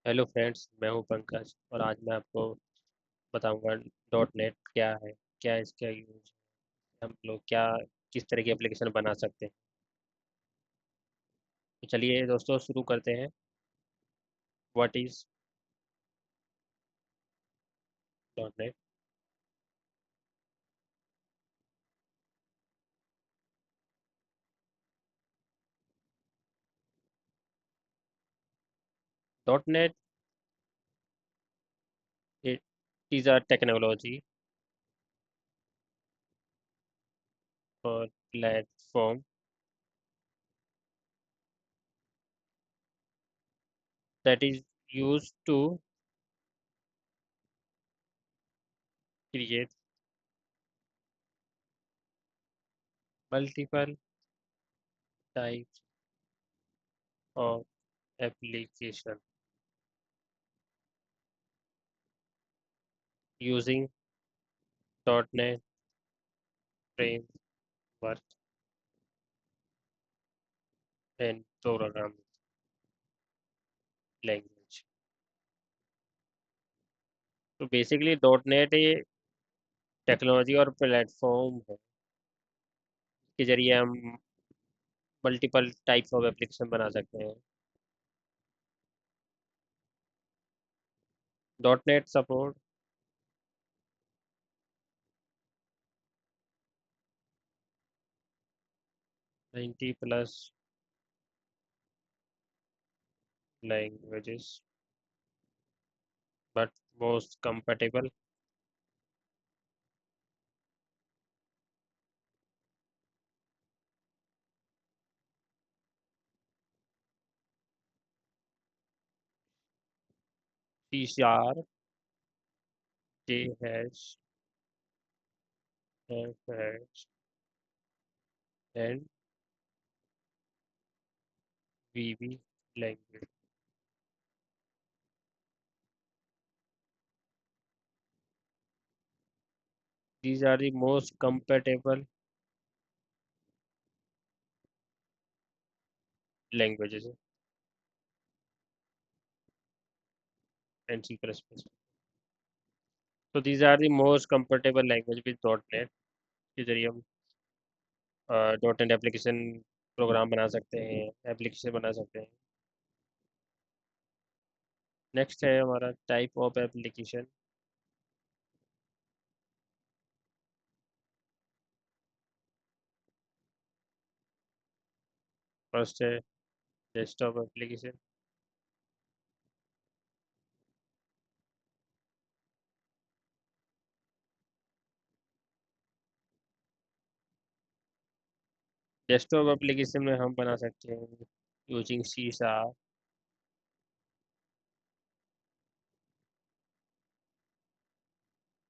Hello friends, मैं हूं पंकज और आज मैं आपको बताऊंगा डॉट नेट क्या है, क्या इसका यूज, हम लोग क्या किस तरह की एप्लीकेशन बना सकते हैं। तो चलिए दोस्तों शुरू करते हैं। What is dot net? Dot net it is a technology और platform that is used to create multiple types of application using dot net framework and programming language. तो बेसिकली डॉट नेट ये टेक्नोलॉजी और platform है, के जरिए हम multiple types of application बना सकते हैं। Dot net support 90 plus languages but most compatible C#, JHash, Fhash and VB language. These are the most compatible languages and C++। तो these are the most compatible language with dot net, के जरिए हम dot net application program बना सकते हैं, application बना सकते हैं। नेक्स्ट है हमारा टाइप ऑफ एप्लीकेशन। फर्स्ट है डेस्कटॉप एप्लीकेशन। डेस्कटॉप एप्लीकेशन में हम बना सकते हैं using C#,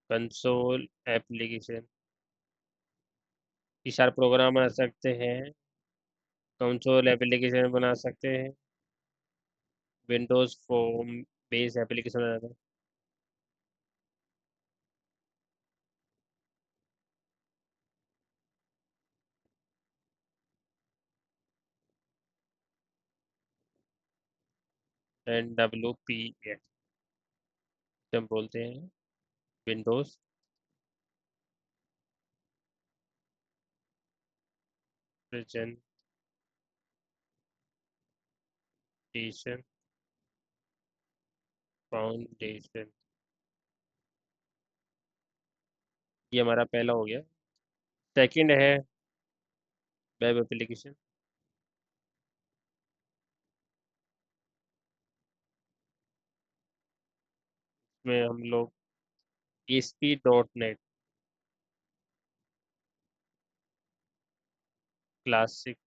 console application. C# program बना सकते हैं, कंसोल एप्लीकेशन बना सकते हैं, विंडोज फोम बेस एप्लीकेशन बना सकते हैं। NWPF हम बोलते हैं, विंडोज प्रेजेंटेशन फाउंडेशन। ये हमारा पहला हो गया। सेकंड है वेब एप्लीकेशन। में हम लोग ASP.NET क्लासिक,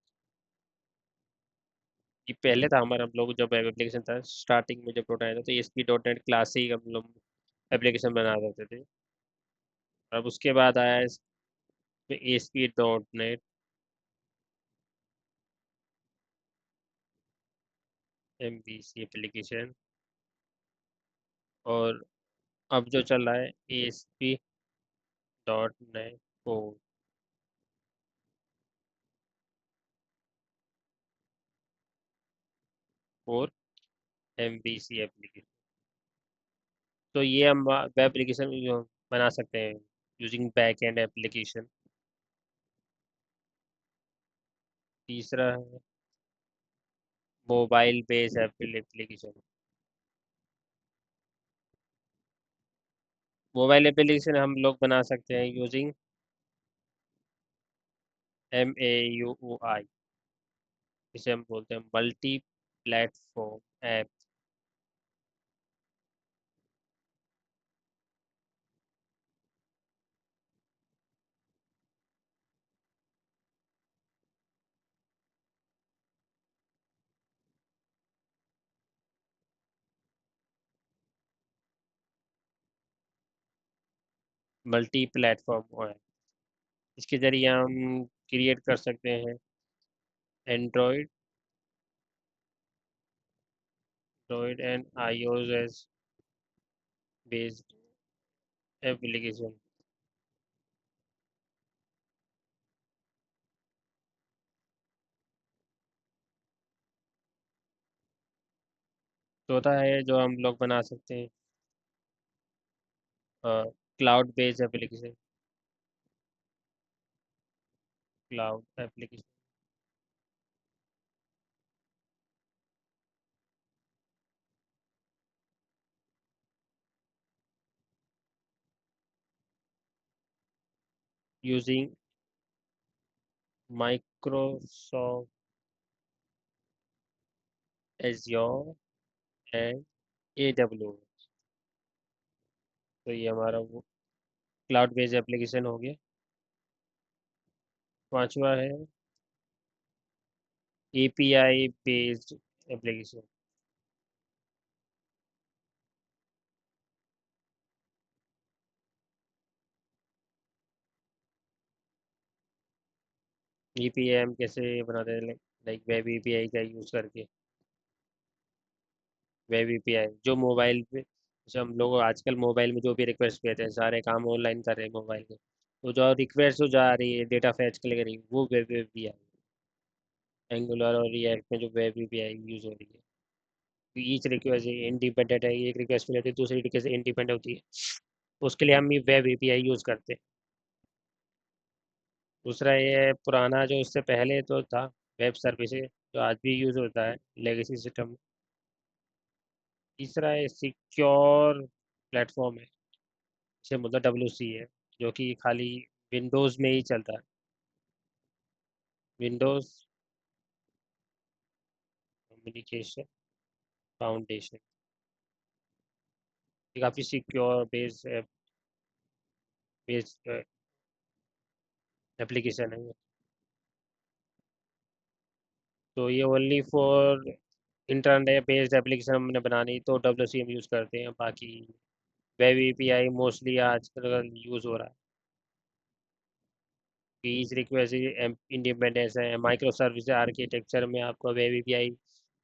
ये पहले था हमारा, हम लोग जब वेब एप्लीकेशन था स्टार्टिंग में जब डॉट आया था तो ASP.NET क्लासिक हम लोग एप्लीकेशन बना देते थे। अब उसके बाद आया इसमें ASP.NET MVC एप्लीकेशन। और अब जो चल रहा है ASP.NET core. Core MVC application. तो ये हम वेब एप्लीकेशन बना सकते हैं यूजिंग बैक एंड एप्लीकेशन। तीसरा है mobile based application. Mobile application हम लोग बना सकते हैं यूजिंग MAUI, इसे हम बोलते हैं multi platform app. Multi platform app, इसके जरिए हम क्रिएट कर सकते हैं Android Android and iOS based application. चौथा है जो हम लोग बना सकते हैं cloud based application. Cloud application using Microsoft azure and AWS। तो ये हमारा वो क्लाउड बेस्ड एप्लीकेशन हो गया। पांचवा है API बेस्ड एप्लीकेशन। API हम कैसे बनाते हैं, लाइक वेब API का यूज़ करके। वेब API जो मोबाइल पे, जैसे हम लोग आजकल मोबाइल में जो भी रिक्वेस्ट भेजते हैं सारे काम ऑनलाइन कर रहे हैं मोबाइल में, तो जो रिक्वेस्ट जो जा रही है डेटा फैच के लिए कर रही है वो वेब API। एंगुलर और रिएक्ट में जो वेब API यूज़ हो रही है, तो ईच रिक्वेस्ट इंडिपेंडेंट है, एक रिक्वेस्ट मिलती है दूसरी रिक्वेस्ट इंडिपेंडेंट होती है, उसके लिए हम ये वेब API यूज़ करते हैं। दूसरा ये है पुराना जो इससे पहले तो था वेब सर्विसेज, जो आज भी यूज़ होता है लेगेसी सिस्टम। तीसरा है सिक्योर प्लेटफॉर्म है, इसे मतलब WC है, जो कि खाली विंडोज़ में ही चलता है। विंडोज़ कम्युनिकेशन फाउंडेशन, ये काफ़ी सिक्योर बेस्ड एप्लीकेशन है। तो ये only for internet based application हमने बनानी तो WC हम यूज़ करते हैं, बाकी वेब API मोस्टली आजकल यूज़ हो रहा है कि ईच रिक्वेस्ट इंडिपेंडेंस है। माइक्रो सर्विस आर्किटेक्चर में आपको वेब API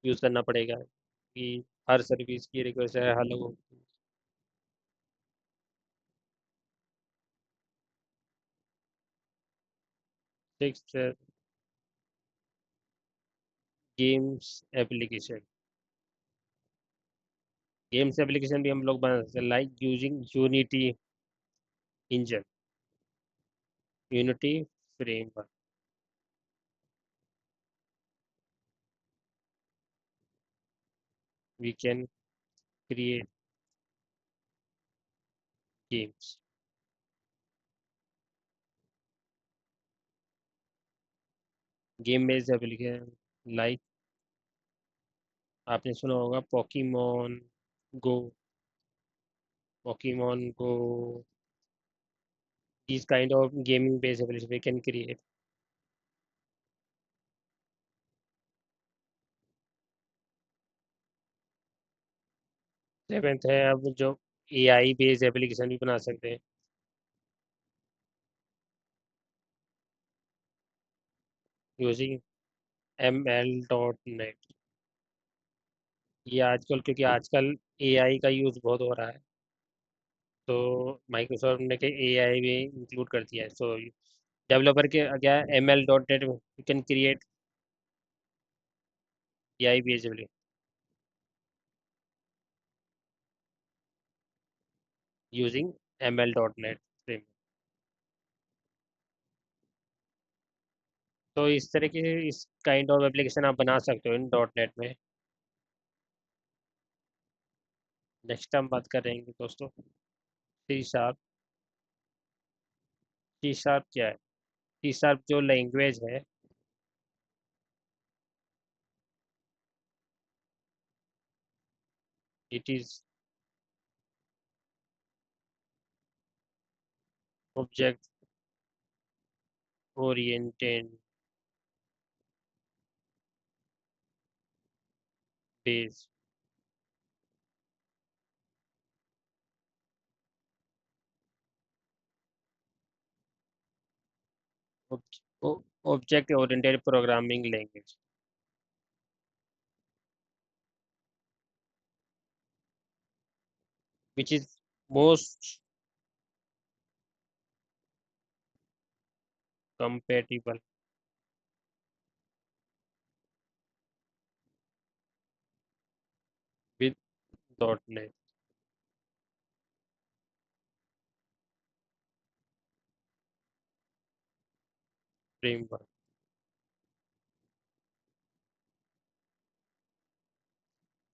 यूज़ करना पड़ेगा कि हर सर्विस की रिक्वेस्ट है अलग हो। Six games application. Games application भी हम लोग बना सकते हैं like using engine Unity framework. We can create games. Game based application like आपने सुना होगा go Pokemon go, these kind of gaming based applications we can create। Seventh है अब जो AI बेस्ड एप्लीकेशन भी बना सकते हैं यूजिंग ML.NET। ये आजकल क्योंकि आजकल AI का यूज़ बहुत हो रहा है, तो माइक्रोसॉफ्ट ने के AI भी इंक्लूड कर दिया है। सो डेवलपर के क्या ML.NET you can create AI based application. Using ml.net frame. तो इस तरह की इस काइंड ऑफ एप्लीकेशन आप बना सकते हो इन डॉट नेट में। नेक्स्ट हम बात करेंगे दोस्तों सी शार्प। सी शार्प क्या है? सी शार्प जो लैंग्वेज है, it is object oriented based. Object oriented programming language which is most compatible with .NET framework.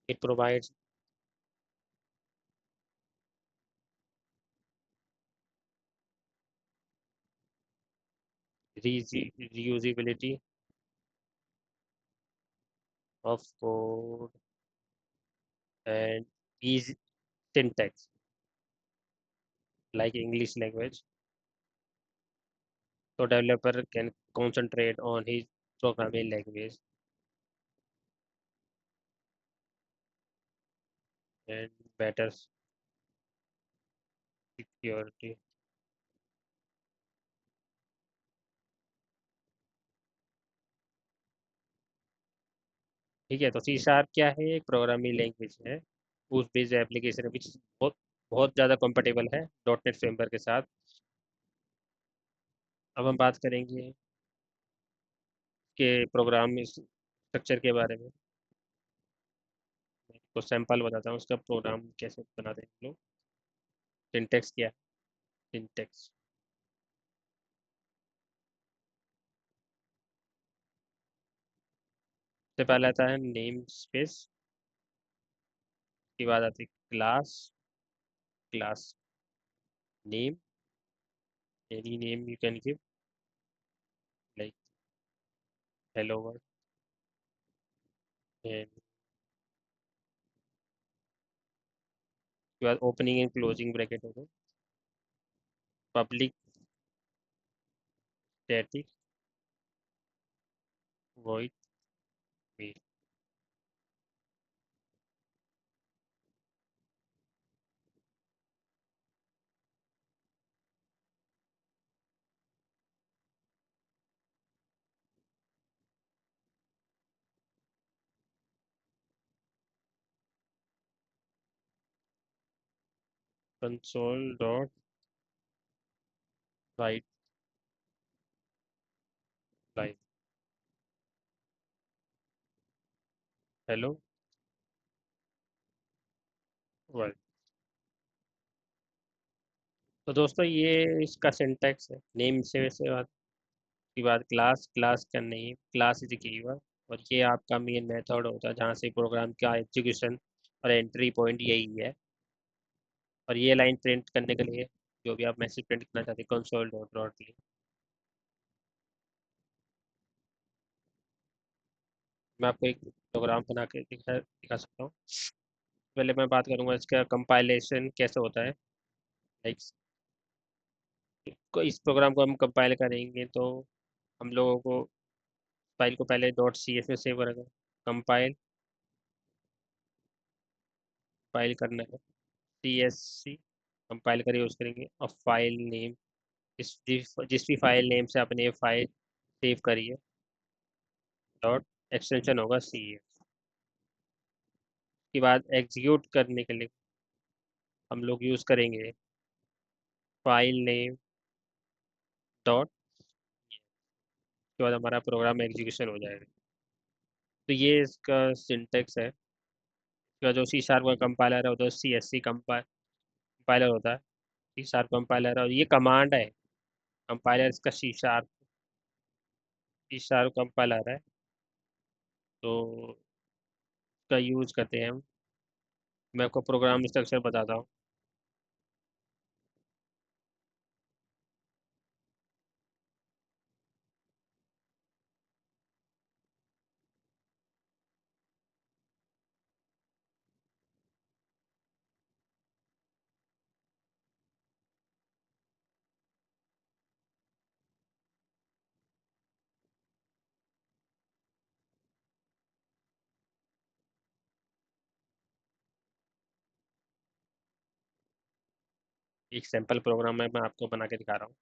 It provides reusability of code and easy syntax like English language, so developer can concentrate on his programming language and better security। ठीक है, तो C sharp क्या है? एक programming language है, उस based application विच बहुत बहुत ज़्यादा कंफर्टेबल है डॉट नेट फ्रेमवर्क के साथ। अब हम बात करेंगे के प्रोग्राम स्ट्रक्चर के बारे में। तो सैंपल बताता हूँ उसका प्रोग्राम कैसे बनाते हैं हम लोग। सिंटेक्स क्या है? सिंटेक्स सबसे पहले आता है नेम स्पेस। उसके बाद आती है class. Class name, any name you can give like hello world. And उसके बाद ओपनिंग एंड क्लोजिंग ब्रैकेट होगा। Public static void main. Console dot write line hello world. तो दोस्तों ये इसका सिंटैक्स है। नेम से बात की बात, क्लास क्लास का नेम, क्लास इज कीवर्ड, और ये आपका मेन मेथड होता है जहाँ से प्रोग्राम का एग्जीक्यूशन और एंट्री पॉइंट यही है। और ये लाइन प्रिंट करने के लिए जो भी आप मैसेज प्रिंट करना चाहते हैं कंसोल डॉट डॉट लिख। मैं आपको एक प्रोग्राम बना के दिखा सकता हूँ। पहले मैं बात करूँगा इसका कंपाइलेशन कैसे होता है। लाइक इस प्रोग्राम को हम कंपाइल करेंगे तो हम लोगों को फाइल को पहले डॉट सी एस में सेव करेगा। कंपाइल फाइल करना है सी एस सी, कंपाइल कर यूज़ करेंगे। और फाइल नेम, जिस भी फाइल नेम से आपने ये फाइल सेव करी है, डॉट एक्सटेंशन होगा सी एस। के बाद एग्जीक्यूट करने के लिए हम लोग यूज़ करेंगे फाइल नेम डॉट। उसके बाद हमारा प्रोग्राम एग्जीक्यूशन हो जाएगा। तो ये इसका सिंटेक्स है। इसका जो सी शार्प का कंपाइलर है वो तो सी एस सी कंपाइलर होता है, सी शार्प कंपाइलर, और ये कमांड है। कंपाइलर इसका सी शार्प कंपाइलर है, तो उसका यूज करते हैं हम। मैं आपको प्रोग्राम स्ट्रक्चर बताता हूँ। एक सैम्पल प्रोग्राम है, मैं आपको बना के दिखा रहा हूँ।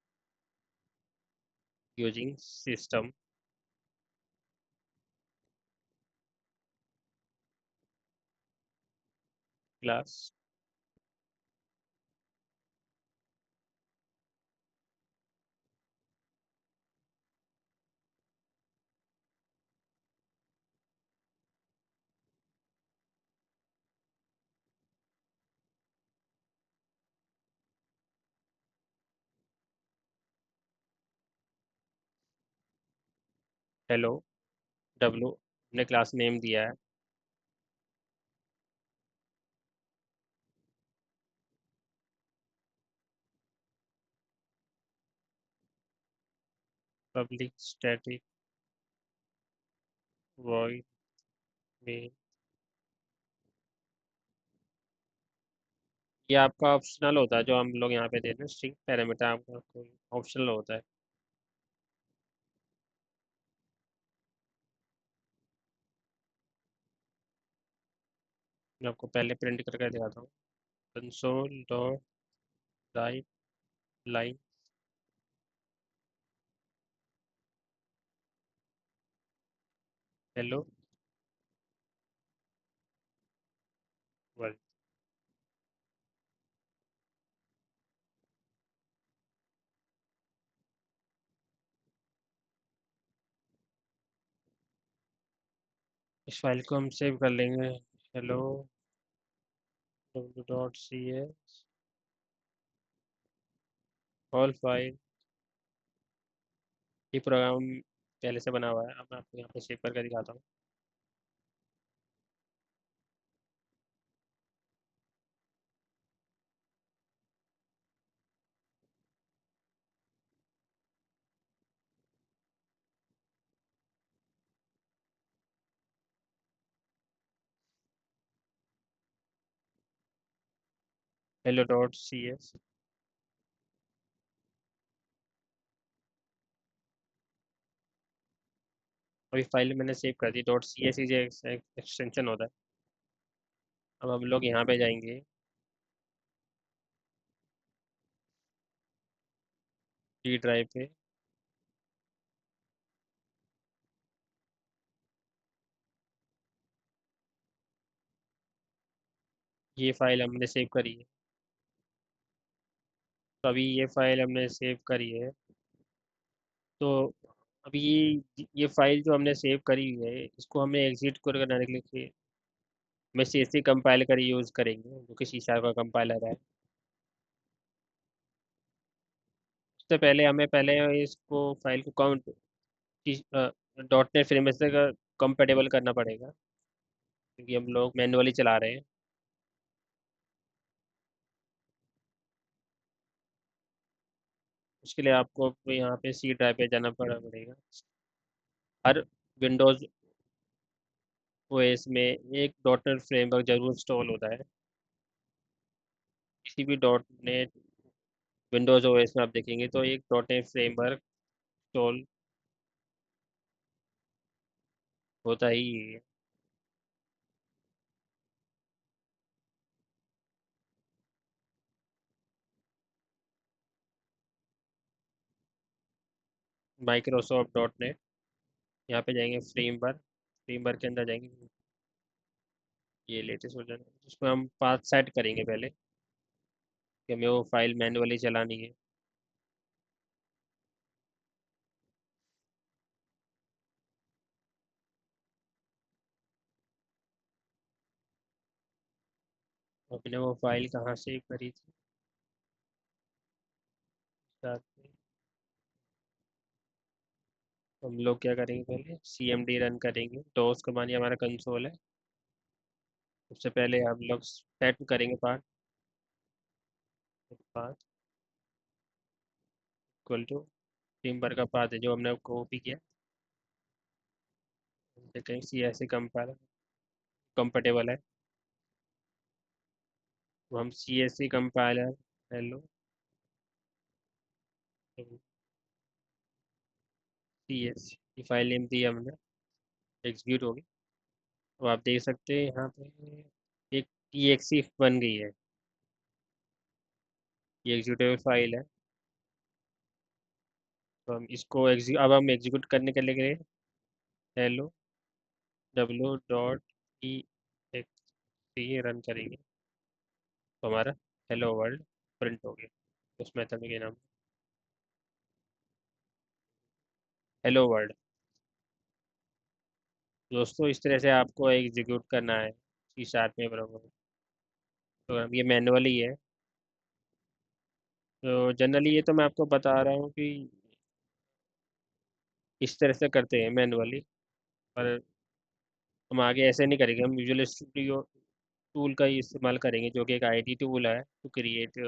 Using system class. Hello W, हमने क्लास नेम दिया है। पब्लिक स्टैटिक वॉइड में, ये आपका ऑप्शनल होता है, जो हम लोग यहाँ पे देते हैं स्ट्रिंग पैरामीटर, आपका कोई ऑप्शनल होता है। मैं आपको पहले प्रिंट करके दिखाता हूँ। Console dot write line hello world. इस फाइल को हम सेव कर लेंगे। Hello dot C S all file. ये प्रोग्राम पहले से बना हुआ है, अब मैं आपको यहाँ पे सेव करके दिखाता हूँ। Hello dot C S. अभी फाइल मैंने सेव कर दी, डॉट सी एस जो एक्सटेंशन होता है। अब हम लोग यहाँ पे जाएंगे, डी ड्राइव पे। ये फाइल हमने सेव करी है, तो अभी ये फाइल हमने सेव करी है। तो अभी ये फाइल जो हमने सेव करी हुई है, इसको हमें एग्जिट करने के लिए मैं सी एस सी कंपाइल कर यूज़ करेंगे, जो कि सी शार्प का कंपाइलर है। उससे पहले हमें पहले इसको फाइल को काउंट डॉट नेट फ्रेमवर्क से कंपेटेबल करना पड़ेगा, क्योंकि हम लोग मैनुअली चला रहे हैं। उसके लिए आपको यहाँ पे सी ड्राइव पे जाना पड़ेगा। हर विंडोज़ ओएस में एक डॉट नेट फ्रेमवर्क जरूर इंस्टॉल होता है। किसी भी डॉट नेट विंडोज़ ओएस में आप देखेंगे तो एक डॉट नेट फ्रेमवर्क इंस्टॉल होता ही है। माइक्रोसॉफ्ट डॉट नेट, यहाँ पे जाएंगे फ्रेमवर्क, फ्रेमवर्क के अंदर जाएंगे। ये लेटेस्ट वर्जन है, उसमें हम पाथ सेट करेंगे पहले, कि हमें वो फाइल मैनुअली चलानी है। अपने वो फाइल कहाँ सेव करी थी, साथ में हम लोग क्या करेंगे, पहले CMD रन करेंगे। डोस का मान ये हमारा कंसोल है। सबसे पहले हम लोग सेट करेंगे पाथ। पाथ इक्वल टू टीम भर का पाथ है जो हमने कॉपी किया। देखें CSC कंपेटेबल है, तो हम CSC कंपाइलर हेलो CS की फाइल नेम दी हमने, एग्जीक्यूट होगी। तो आप देख सकते हैं यहाँ पे एक exe बन गई है। ये एग्जीक्यूटेबल फाइल है। तो हम इसको अब हम एग्जीक्यूट करने के लिए हेलो w.exe रन करेंगे, तो हमारा हेलो वर्ल्ड प्रिंट हो गया। उस मेथड के नाम हेलो वर्ल्ड। दोस्तों इस तरह से आपको एग्जीक्यूट करना है C# में बराबर। तो अब ये मैनुअली है, तो जनरली ये तो मैं आपको बता रहा हूँ कि इस तरह से करते हैं मैनुअली, पर हम आगे ऐसे नहीं करेंगे। हम विजुअल स्टूडियो टूल का ही इस्तेमाल करेंगे, जो कि एक IT टूल है to create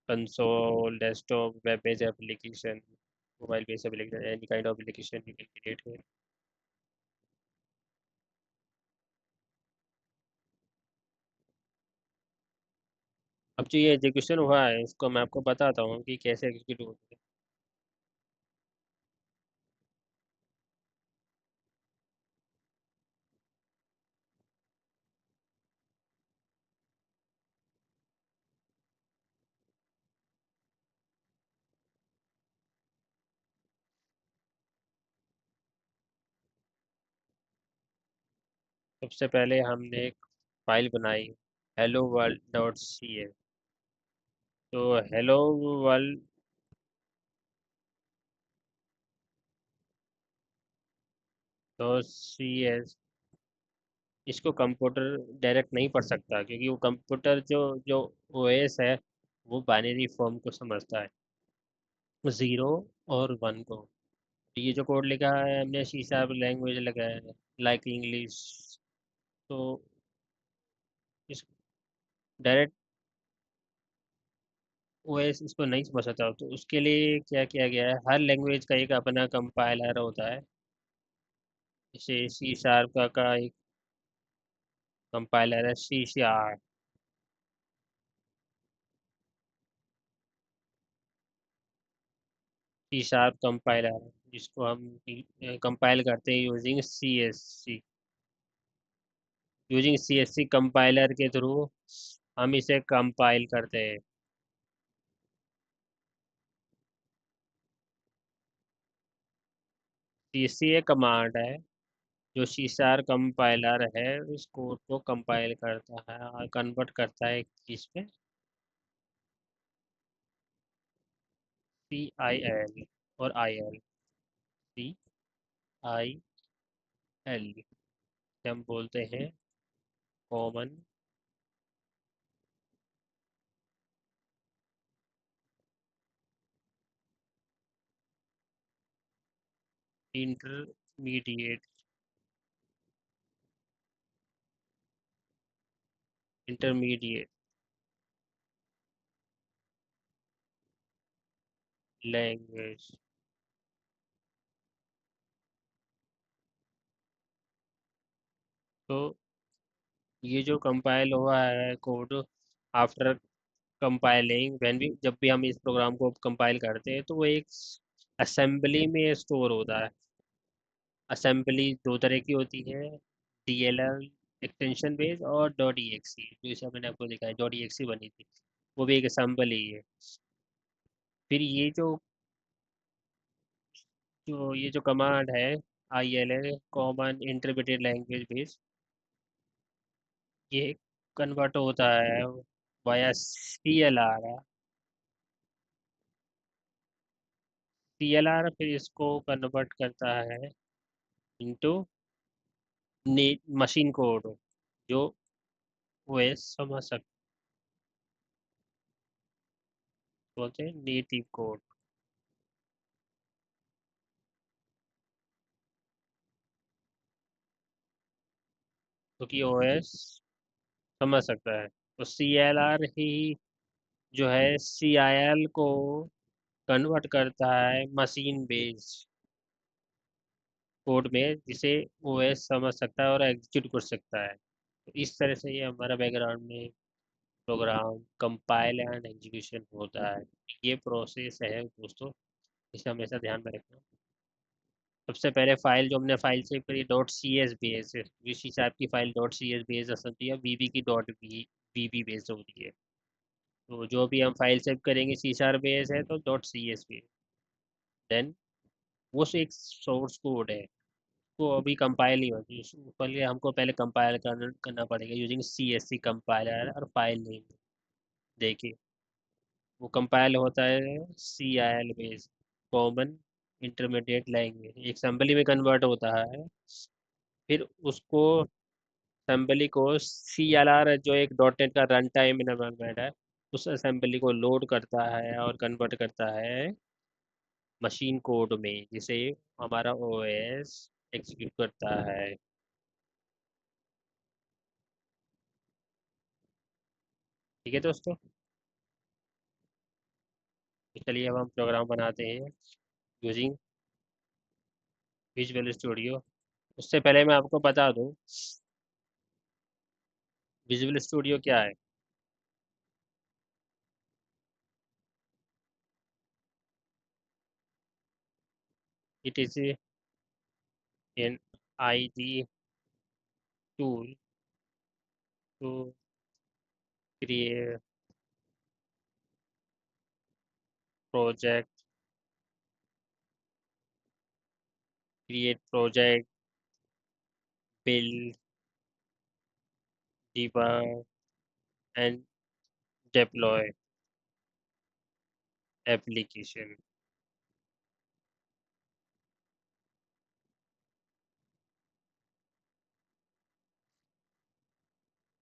console, desktop, web based application, mobile based application, any kind of application you can create है। अब जो ये एग्जीक्यूशन हुआ है इसको मैं आपको बताता हूँ कि कैसे एग्जीक्यूट होता है। सबसे पहले हमने एक फाइल बनाई, hello world dot C S. तो hello world dot C S, इसको कंप्यूटर डायरेक्ट नहीं पढ़ सकता, क्योंकि वो कंप्यूटर जो जो OS है वो बाइनरी फॉर्म को समझता है, ज़ीरो और वन को। तो ये जो कोड लिखा है हमने सी शार्प लैंग्वेज लगा है, लाइक इंग्लिश, तो इस डायरेक्ट OS इसको नहीं समझ सकता। तो उसके लिए क्या किया गया है, हर लैंग्वेज का एक अपना कंपाइलर होता है। जैसे C# का एक कंपाइलर है C#। C# कंपाइलर है जिसको हम कंपाइल करते हैं यूजिंग CSC कंपाइलर के थ्रू हम इसे कंपाइल करते हैं। CSC एक कमांड है जो C# कंपाइलर है, उस कोड को कंपाइल करता है और कन्वर्ट करता है किस पे, CIL और IL। CIL हम बोलते हैं कॉमन इंटरमीडिएट इंटरमीडिएट लैंग्वेज। तो ये जो कंपाइल हुआ है कोड, आफ्टर कंपाइलिंग व्हेन भी, जब भी हम इस प्रोग्राम को कंपाइल करते हैं तो वो एक असेंबली में स्टोर होता है। असेंबली दो तरह की होती है, DLL एक्सटेंशन बेस और .exe, जो इसे मैंने आपको दिखाया .exe बनी थी, वो भी एक असेंबली है। फिर ये जो जो ये जो कमांड है ILL common intermediate language base, ये कन्वर्ट होता है वाया CLR। CLR फिर इसको कन्वर्ट करता है इनटू मशीन कोड, जो OS समझ सकता। बोलते हैं नेटिव कोड। क्योंकि ओएस समझ सकता है, तो CLR ही जो है CIL को कन्वर्ट करता है मशीन बेस्ड कोड में, जिसे ओएस समझ सकता है और एग्जीक्यूट कर सकता है। तो इस तरह से ये हमारा बैकग्राउंड में प्रोग्राम कंपाइल एंड एग्जीक्यूशन होता है। ये प्रोसेस है दोस्तों, इसे हमेशा ध्यान में रखना। सबसे पहले फाइल जो हमने फाइल सेव करी डॉट सी एस बेस, इस हिसाब की file dot C S base होती है, वीबी की डॉट वीबी बेस होती है। तो जो भी हम फाइल सेव करेंगे सी शार्प बेस है तो dot C S base, then वो से एक सोर्स कोड है, वो अभी कंपाइल नहीं होती, उसके लिए हमको पहले कंपाइल करना पड़ेगा using C S C compiler और फाइल नेम। देखिए, वो कंपाइल होता है CIL base, common intermediate language, एक असेंबली में कन्वर्ट होता है। फिर उसको असेंबली को CLR जो एक डॉट नेट का रन टाइम इन्वायरमेंट है, उस असेंबली को लोड करता है और कन्वर्ट करता है मशीन कोड में, जिसे हमारा OS एग्जीक्यूट करता है। ठीक है दोस्तों, तो चलिए अब हम प्रोग्राम बनाते हैं यूजिंग विजुअल स्टूडियो। उससे पहले मैं आपको बता दूं विजुअल स्टूडियो क्या है। It is an ID tool to create project, create project, build, debug and deploy application।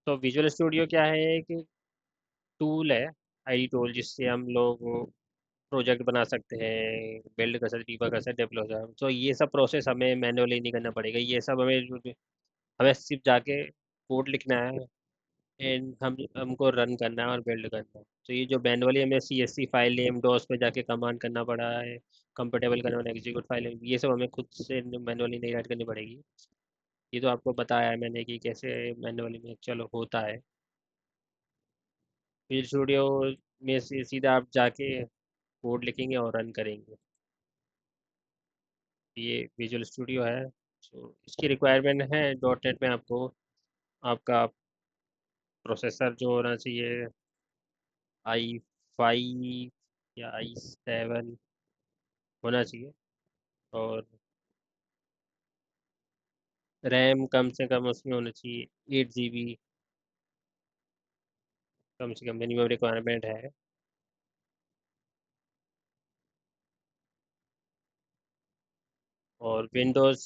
तो विजुअल स्टूडियो क्या है, एक टूल है, ID टूल, जिससे हम लोग प्रोजेक्ट बना सकते हैं, बिल्ड कर सकते, डिबग कर सकते, डेवलप कर सकते। तो ये सब प्रोसेस हमें मैनुअली नहीं करना पड़ेगा, ये सब हमें सिर्फ जाके कोड लिखना है एंड हमको रन करना है और बिल्ड करना है। तो ये जो मैनुअली हमें CSC फाइल नेम डॉस पे जाके कमांड करना पड़ा है, कंफर्टेबल करना एग्जीक्यूट फाइल, ये सब हमें खुद से मैनुअली नहीं राइट करनी पड़ेगी। ये तो आपको बताया है मैंने कि कैसे मैनुअली में चलो होता है। विजुअल स्टूडियो में से सीधा आप जाके कोड लिखेंगे और रन करेंगे। ये विजुअल स्टूडियो है। तो इसकी रिक्वायरमेंट है डॉट नेट में आपको, आपका प्रोसेसर जो होना चाहिए i5 या i7 होना चाहिए, और रैम कम से कम उसमें होना चाहिए 8 GB, कम से कम मिनिमम रिक्वायरमेंट है। और विंडोज़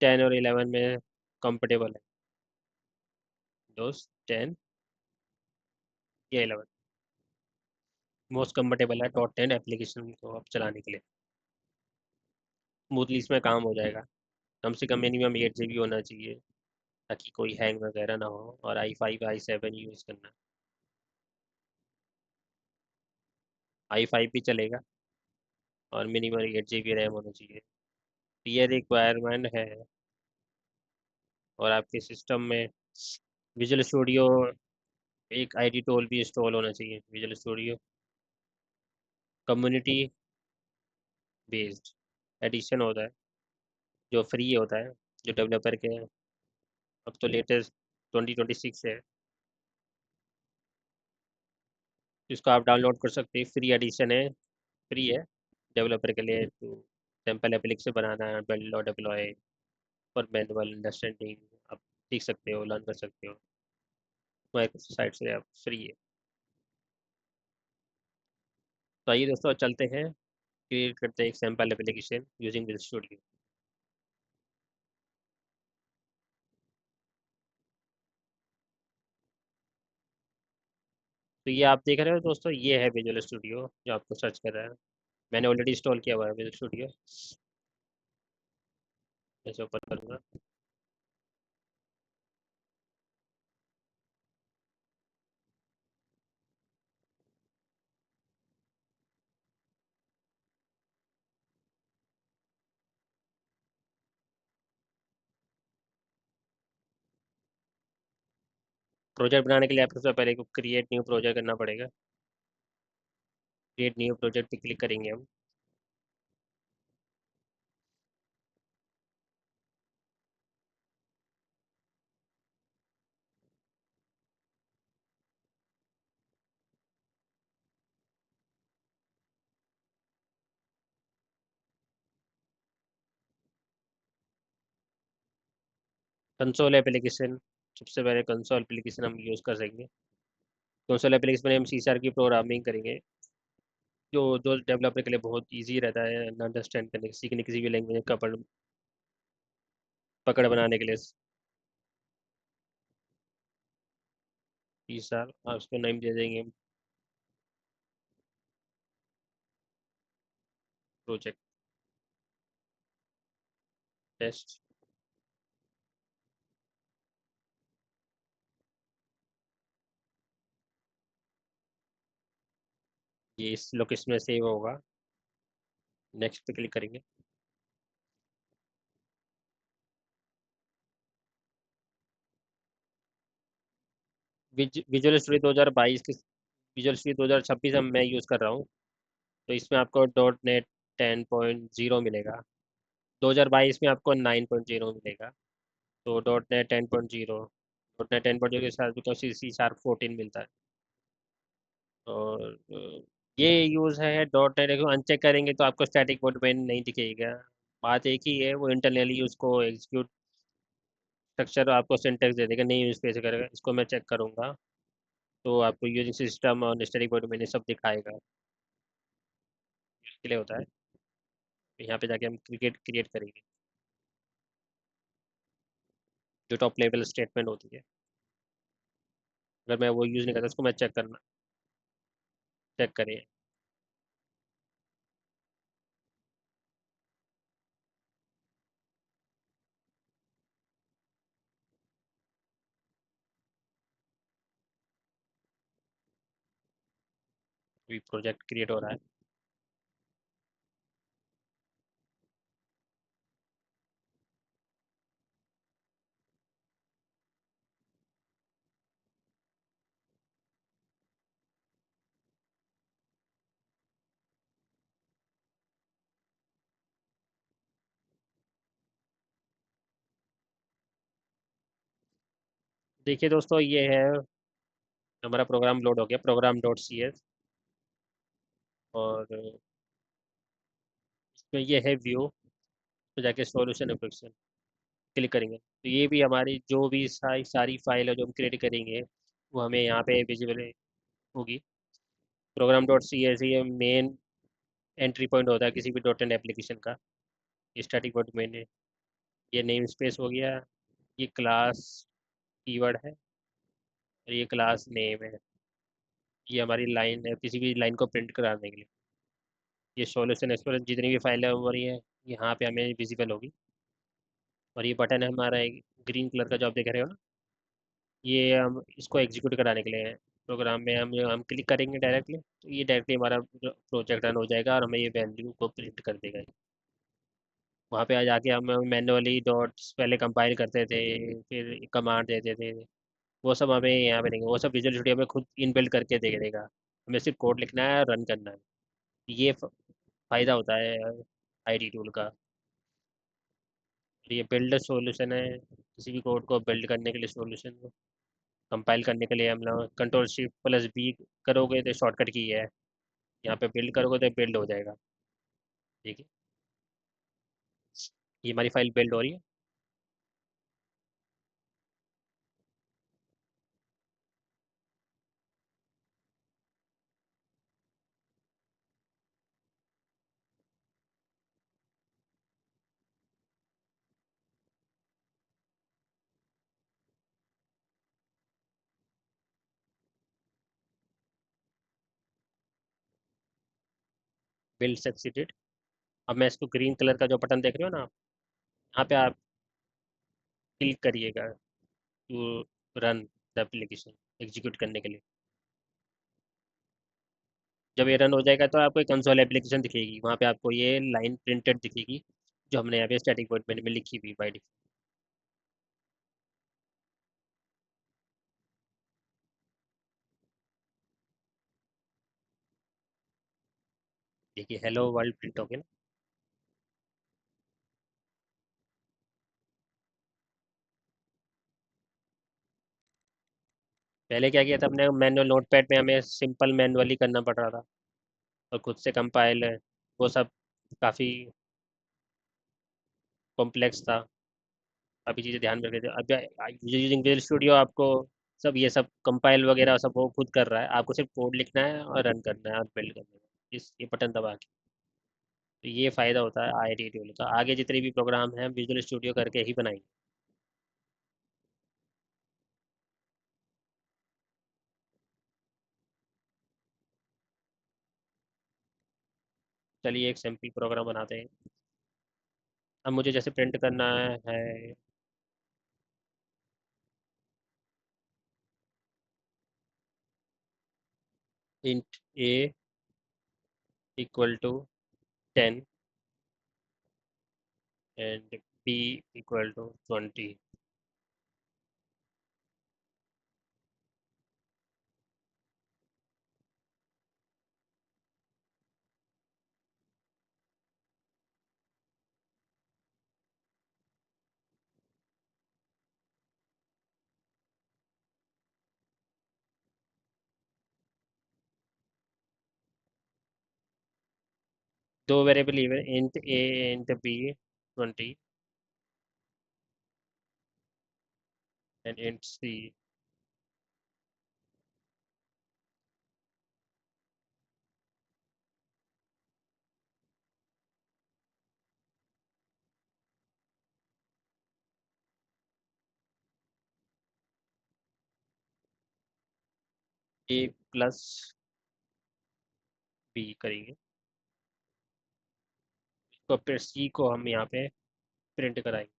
10 और 11 में कंफर्टेबल है, विंडोज़ 10 या 11 मोस्ट कंफर्टेबल है डॉट 10 एप्लीकेशन को आप चलाने के लिए, स्मूथली इसमें काम हो जाएगा। कम से कम मिनिमम 8 GB होना चाहिए, ताकि कोई हैंग वगैरह ना हो, और i5 i7 यूज़ करना। i5 भी चलेगा, और मिनिमम 8 GB रैम होना चाहिए। तो ये रिक्वायरमेंट है। और आपके सिस्टम में विजुअल स्टूडियो एक ID टूल भी इंस्टॉल होना चाहिए। Visual studio community based edition होता है, जो फ्री होता है, जो डेवलपर के हैं। अब तो लेटेस्ट 2026 है, जिसको आप डाउनलोड कर सकते हैं, फ्री एडिशन है, फ्री है डेवलपर के लिए। तो सैम्पल एप्लीकेशन बनाना है, बिल्ड और डिप्लॉय और मैनुअल अंडरस्टैंडिंग आप सीख सकते हो, लर्न कर सकते हो, माइक्रोसॉफ्ट साइट से आप फ्री है। तो आइए दोस्तों चलते हैं, क्रिएट करते हैं एक sample application using visual studio. तो ये आप देख रहे हो दोस्तों, ये है विजुअल स्टूडियो जो आपको सर्च कर रहा है। मैंने ऑलरेडी इंस्टॉल किया हुआ है विजुअल स्टूडियो। जैसे ओपन करूँगा, प्रोजेक्ट बनाने के लिए आपको सबसे पहले क्रिएट न्यू प्रोजेक्ट करना पड़ेगा। क्रिएट न्यू प्रोजेक्ट पे क्लिक करेंगे हम। कंसोल एप्लीकेशन, सबसे पहले कंसोल एप्लीकेशन हम यूज़ कर सकेंगे। कंसोल एप्लीकेशन में हम सी शार्प की प्रोग्रामिंग करेंगे, जो जो डेवलपर के लिए बहुत इजी रहता है अंडरस्टैंड करने सीखने किसी भी लैंग्वेज का पकड़ बनाने के लिए। सी शार्प उसको नाम दे देंगे प्रोजेक्ट टेस्ट। ये इस लोकेशन में सेव होगा। नेक्स्ट पे क्लिक करेंगे। विजुअल स्टूडियो 2022 के, विजुअल स्टूडियो 2026 हम मैं यूज़ कर रहा हूँ। तो इसमें आपको डॉट नेट 10.0 मिलेगा। 2022 में आपको 9.0 मिलेगा। तो डॉट नेट 10.0, डॉट नेट 10.0 के साथ तो सी सी शार्प 14 मिलता है। और ये यूज़ है डॉट नेट को अनचेक करेंगे तो आपको स्टैटिक कोड में नहीं दिखेगा। बात एक ही है, वो इंटरनली उसको एग्जीक्यूट स्ट्रक्चर आपको सिंटेक्स दे देगा, नहीं यूज कैसे करेगा इसको मैं चेक करूँगा। तो आपको यूजिंग सिस्टम और स्टैटिक कोड में सब दिखाएगा। इसके लिए होता है। यहाँ पे जाके हम क्रिकेट क्रिएट करेंगे, जो टॉप लेवल स्टेटमेंट होती है। अगर मैं वो यूज़ नहीं करता, उसको मैं चेक करना, चेक करें। अभी प्रोजेक्ट क्रिएट हो रहा है। देखिए दोस्तों, ये है हमारा प्रोग्राम लोड हो गया, प्रोग्राम डॉट सी एस। और इसमें ये है व्यू। तो जाके सॉल्यूशन एप्लीकेशन क्लिक करेंगे तो ये भी हमारी जो भी सारी सारी फाइल है जो हम क्रिएट करेंगे वो हमें यहाँ पे विजिबल होगी। प्रोग्राम डॉट सी एस ये मेन एंट्री पॉइंट होता है किसी भी डॉट नेट एप्लीकेशन का। स्टैटिक वर्ड मैंने, ये नेम स्पेस हो गया, ये क्लास कीवर्ड है, और ये क्लास नेम है। ये हमारी लाइन है किसी भी लाइन को प्रिंट कराने के लिए। ये सॉल्यूशन एक्सप्लोरर जितनी भी फाइलें हमारी हैं यहाँ पे हमें विजिबल होगी। और ये बटन है हमारा एक ग्रीन कलर का जो आप देख रहे हो ना, ये हम इसको एग्जीक्यूट कराने के लिए है। प्रोग्राम में हम क्लिक करेंगे डायरेक्टली तो ये डायरेक्टली हमारा प्रोजेक्ट रन हो जाएगा और हमें ये वैल्यू को प्रिंट कर देगा। वहाँ पे आ जाके हम मैनुअली डॉट्स पहले कंपाइल करते थे, फिर कमांड देते थे। वो सब हमें यहाँ पे देंगे, वो सब विजुअल स्टूडियो में खुद इनबिल्ड करके दे देगा। हमें सिर्फ कोड लिखना है और रन करना है। ये फ़ायदा होता है आईडी टूल का। ये बिल्ड सॉल्यूशन है, किसी भी कोड को बिल्ड करने के लिए सॉल्यूशन को कंपाइल करने के लिए हम लोग कंट्रोल शिफ्ट प्लस बी करोगे तो शॉर्टकट की है। यहाँ पे बिल्ड करोगे तो बिल्ड हो जाएगा। ठीक है, ये हमारी फाइल बिल्ड हो रही है। Build succeeded. अब मैं इसको ग्रीन कलर का जो बटन देख रहे हो ना, यहाँ पे आप क्लिक करिएगा to run the application, execute करने के लिए। जब ये रन हो जाएगा तो आपको एक कंसोल एप्लीकेशन दिखेगी, वहाँ पे आपको ये लाइन प्रिंटेड दिखेगी जो हमने यहाँ पे स्टैटिक पॉइंट में लिखी हुई बाई डिफॉल्ट। देखिए हेलो वर्ल्ड प्रिंट हो गया ना। पहले क्या किया था अपने मैनुअल नोटपैड में, हमें सिंपल मैनुअली करना पड़ रहा था और खुद से कंपाइल है, वो सब काफ़ी कॉम्प्लेक्स था। अभी चीज़ें ध्यान में रखते थे। अब यूजिंग विजुअल स्टूडियो आपको सब ये सब कंपाइल वगैरह सब वो खुद कर रहा है, आपको सिर्फ कोड लिखना है और रन करना है और बिल्ड करना है इस ये बटन दबा के। तो ये फ़ायदा होता है आई टी टूल का। आगे जितने भी प्रोग्राम हैं विजुअल स्टूडियो करके ही बनाएंगे। चलिए एक सिंपल प्रोग्राम बनाते हैं। अब मुझे जैसे प्रिंट करना है int A equal to 10 and B equal to 20। दो variable int A int B 20 and int C A plus B करेंगे। तो फिर सी को हम यहाँ पे प्रिंट कराएंगे।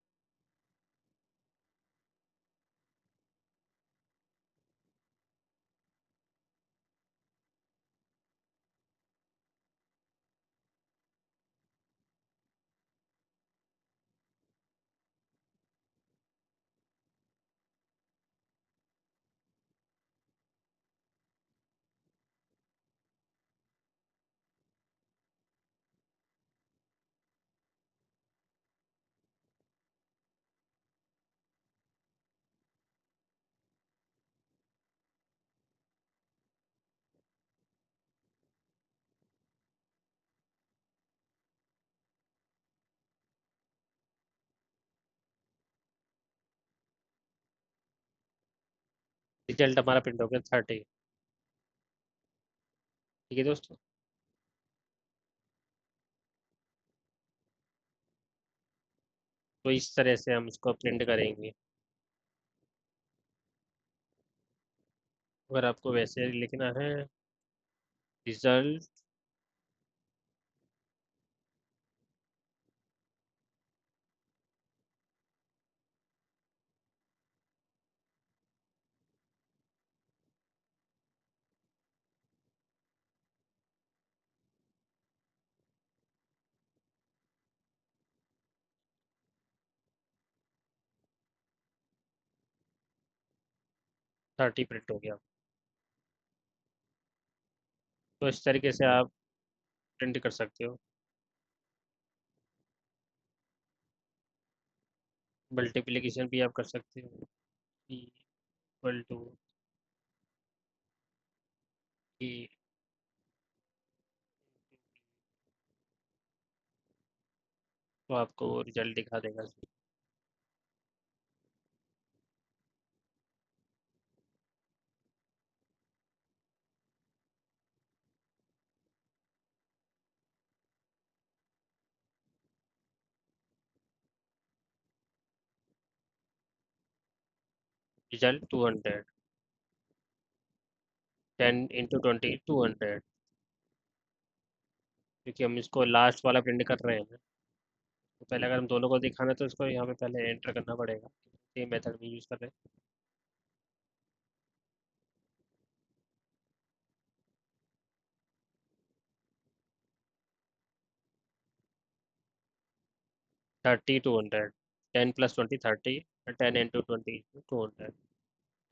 रिजल्ट हमारा प्रिंट हो गया 30। ठीक है दोस्तों। तो इस तरह से हम इसको प्रिंट करेंगे। अगर आपको वैसे लिखना है रिजल्ट 30 प्रिंट हो गया। तो इस तरीके से आप प्रिंट कर सकते हो। मल्टीप्लिकेशन भी आप कर सकते हो। इक्वल टू ई, तो आपको रिजल्ट दिखा देगा। Result 200, 10 into 20 200। क्योंकि हम इसको लास्ट वाला प्रिंट कर रहे हैं ना, तो पहले अगर हम दोनों को दिखाना है तो इसको यहाँ पे पहले एंटर करना पड़ेगा। सेम मेथड में यूज़ कर रहे हैं। 30 200, 10 + 20 30, 10 × 20 200।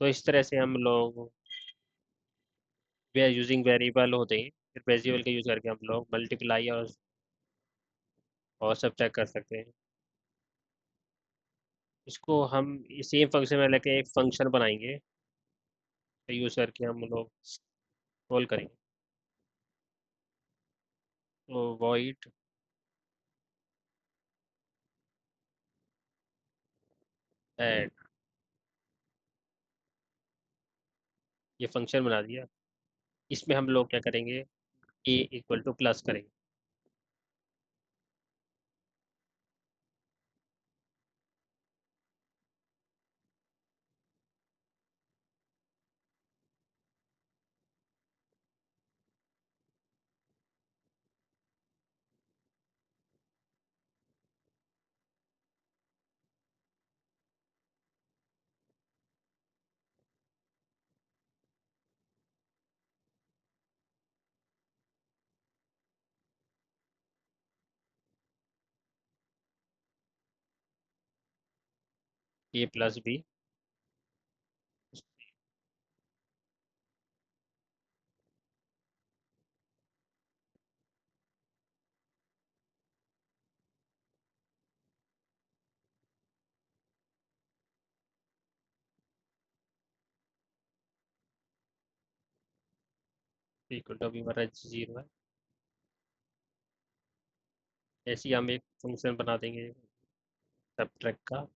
तो इस तरह से हम लोग वे आर यूजिंग वेरिएबल होते हैं, फिर वेरिएबल का यूज़ करके हम लोग मल्टीप्लाई और सब्ट्रैक्ट कर सकते हैं। इसको हम सेम फंक्शन में लेके एक फंक्शन बनाएंगे, यूज़ करके हम लोग कॉल करेंगे। तो वॉइड ऐड, ये फंक्शन बना दिया। इसमें हम लोग क्या करेंगे, a = प्लस करेंगे। a + b अभी हमारा 0 है। ऐसे ही हम एक फंक्शन बना देंगे सब्ट्रैक्ट का।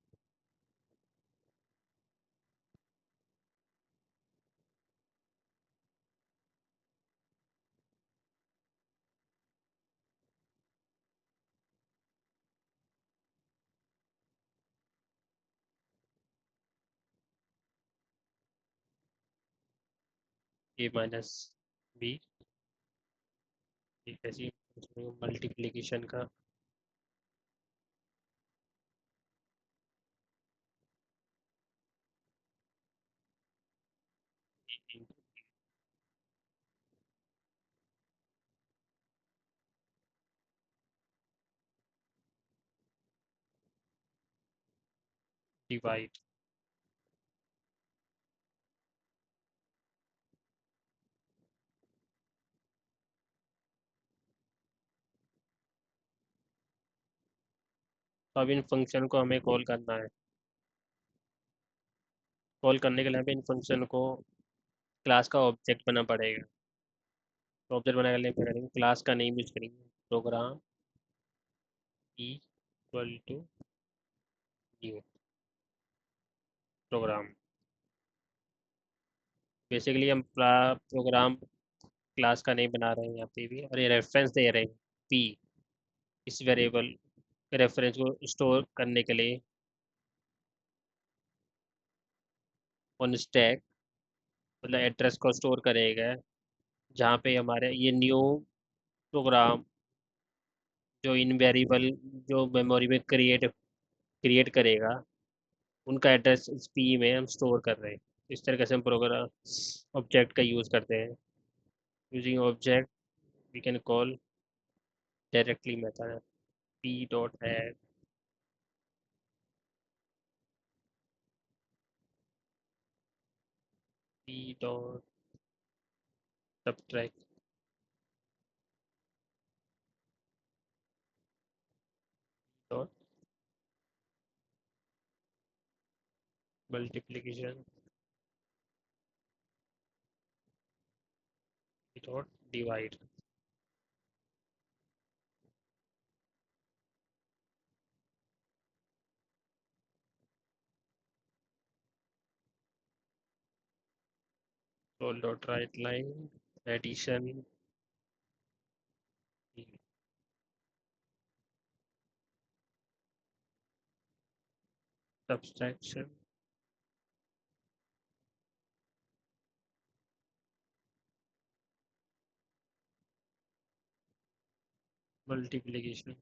a - b, एक ऐसी मल्टीप्लिकेशन का डिवाइड। तो अब इन फंक्शन को हमें कॉल करना है। कॉल करने के लिए हमें इन फंक्शन को क्लास का ऑब्जेक्ट बनना पड़ेगा। तो ऑब्जेक्ट बनाने के लिए क्या करेंगे, क्लास का नेम यूज करेंगे, प्रोग्राम = न्यू प्रोग्राम। बेसिकली हम प्रोग्राम क्लास का नेम बना रहे हैं यहाँ पे भी, और ये रेफरेंस दे रहे हैं पी, इस वेरिएबल रेफरेंस को स्टोर करने के लिए ऑन स्टैक, मतलब एड्रेस को स्टोर करेगा जहाँ पे हमारे ये न्यू प्रोग्राम जो इन वेरिएबल जो मेमोरी में क्रिएट क्रिएट करेगा, उनका एड्रेस इस पी में हम स्टोर कर रहे हैं। इस तरीके से हम प्रोग्राम ऑब्जेक्ट का यूज़ करते हैं। Using object we can call directly method p.add p.subtract dot multiplication dot divide। roll dot write line addition subtraction multiplication.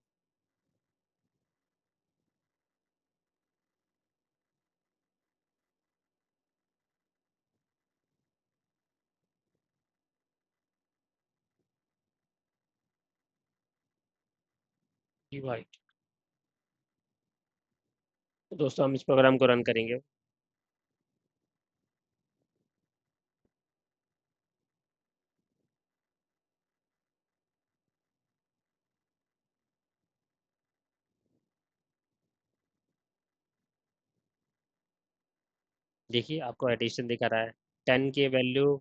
Divide. तो दोस्तों हम इस प्रोग्राम को रन करेंगे। देखिए आपको एडिशन दिखा रहा है। 10 की वैल्यू,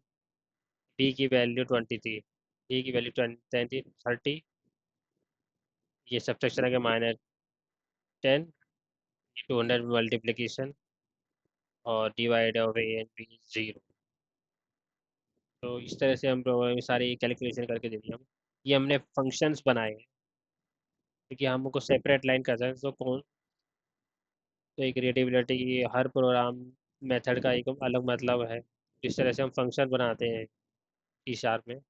बी की वैल्यू 23, ए की वैल्यू 20, 30। ये सब्ट्रैक्शन है माइनस 10, 200 मल्टीप्लिकेशन, और divide of A and B 0। तो इस तरह से हम प्रोग्राम में सारी कैलकुलेशन करके दे दिया हम। ये हमने फंक्शंस बनाए हैं, क्योंकि हम उनको सेपरेट लाइन कर सकते हैं। तो कौन, तो एक रीडेबिलिटी की हर प्रोग्राम मेथड का एक अलग मतलब है। जिस तरह से हम फंक्शन बनाते हैं सी शार्प में,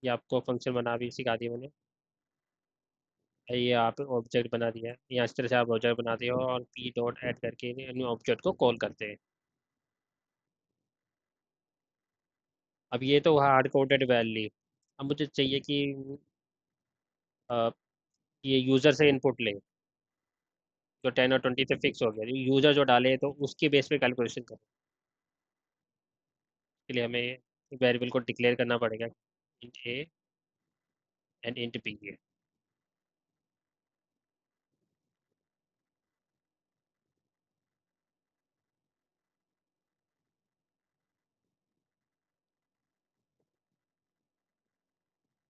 ये आपको फंक्शन बना भी सिखा दिया मैंने। ये आप ऑब्जेक्ट बना दिया है, या इस तरह से आप ऑब्जेक्ट बनाते हो और पी डॉट ऐड करके ऑब्जेक्ट को कॉल करते हैं। अब ये तो हार्ड कोडेड वैल्यू। अब मुझे चाहिए कि अ, ये यूज़र से इनपुट ले, जो 10 और 20 से फिक्स हो गया, यूज़र जो डाले तो उसके बेस पे कैलकुलेशन करें। इसके लिए हमें वेरिएबल को डिक्लेयर करना पड़ेगा, int A and int B.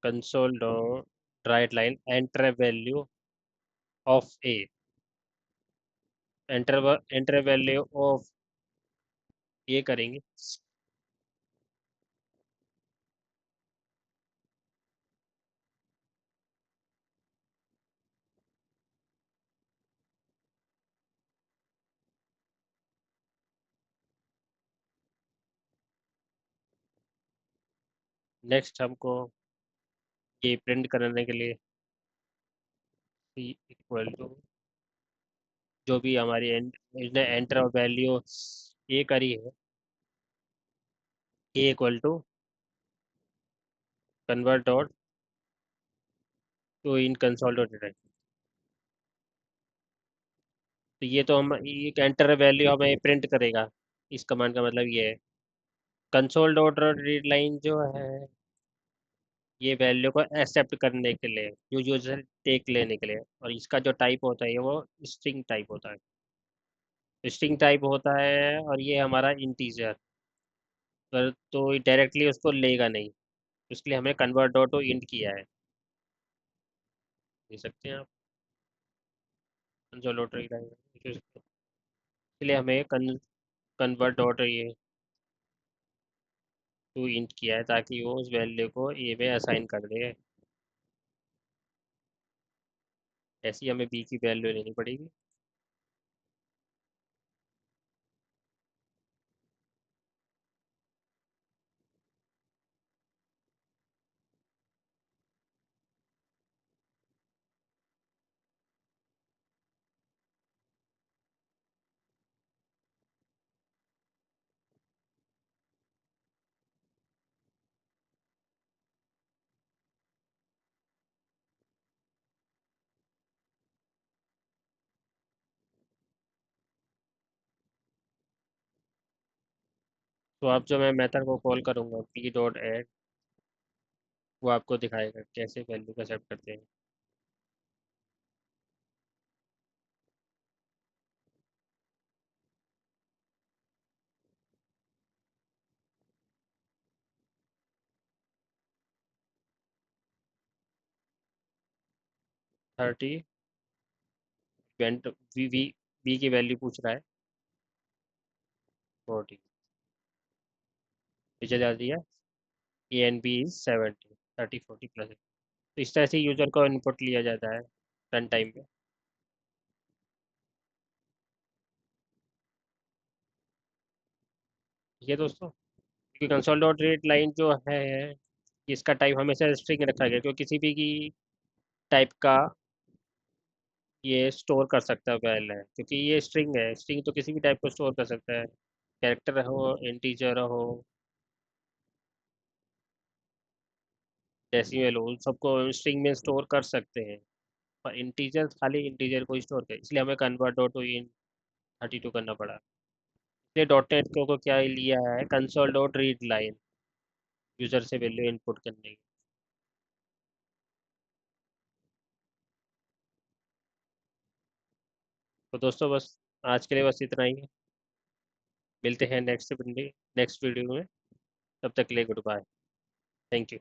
Console dot write line enter value of A, enter value of A करेंगे। नेक्स्ट हमको ये प्रिंट करने के लिए सी इक्वल टू, जो भी हमारी इसने एंटर वैल्यू ए करी है, A equal to convert dot to int console dot. तो ये तो हम एक एंटर वैल्यू हमें प्रिंट करेगा। इस कमांड का मतलब ये है, कंसोल डॉट रीड लाइन जो है, ये वैल्यू को एक्सेप्ट करने के लिए, जो यूजर टेक लेने के लिए, और इसका जो टाइप होता है वो स्ट्रिंग टाइप होता है। स्ट्रिंग टाइप होता है और ये हमारा इंटीजर, तो डायरेक्टली उसको लेगा नहीं। इसलिए हमने कन्वर्ट डॉट टू इंट किया है। देख सकते हैं आप कंसोल डॉट रीड लाइन, इसलिए हमें कन्वर्ट डॉट ये टू इंट किया है, ताकि वो उस वैल्यू को ए में असाइन कर दे। ऐसी हमें बी की वैल्यू लेनी पड़ेगी। तो अब जो मैं मेथड को कॉल करूँगा पी डॉट एड, वो आपको दिखाएगा कैसे वैल्यू को सेट करते हैं। 30 वेंट वी वी बी की वैल्यू पूछ रहा है 40, नीचे जा दिया A and B is 70, 30 40 plus. तो इस तरह से यूजर को इनपुट लिया जाता है रन टाइम पे। ठीक है दोस्तों, क्योंकि कंसोल डॉट रीड लाइन जो है कि इसका टाइप हमेशा स्ट्रिंग रखा गया, क्योंकि किसी भी की टाइप का ये स्टोर कर सकता है वैल है, क्योंकि ये स्ट्रिंग है। स्ट्रिंग तो किसी भी टाइप को स्टोर कर सकता है, कैरेक्टर हो, इंटीजर हो, डेसिमल हो, उन सबको स्ट्रिंग में स्टोर कर सकते हैं। पर इंटीजर खाली इंटीजर को स्टोर कर, इसलिए हमें कन्वर्ट डॉट टू इन 32 करना पड़ा। इसलिए डॉट नेट को क्या लिया है, console dot read line, user से वैल्यू इनपुट करने की। तो दोस्तों बस आज के लिए बस इतना ही है। मिलते हैं नेक्स्ट वीडियो में। तब तक के लिए गुड बाय। Thank you.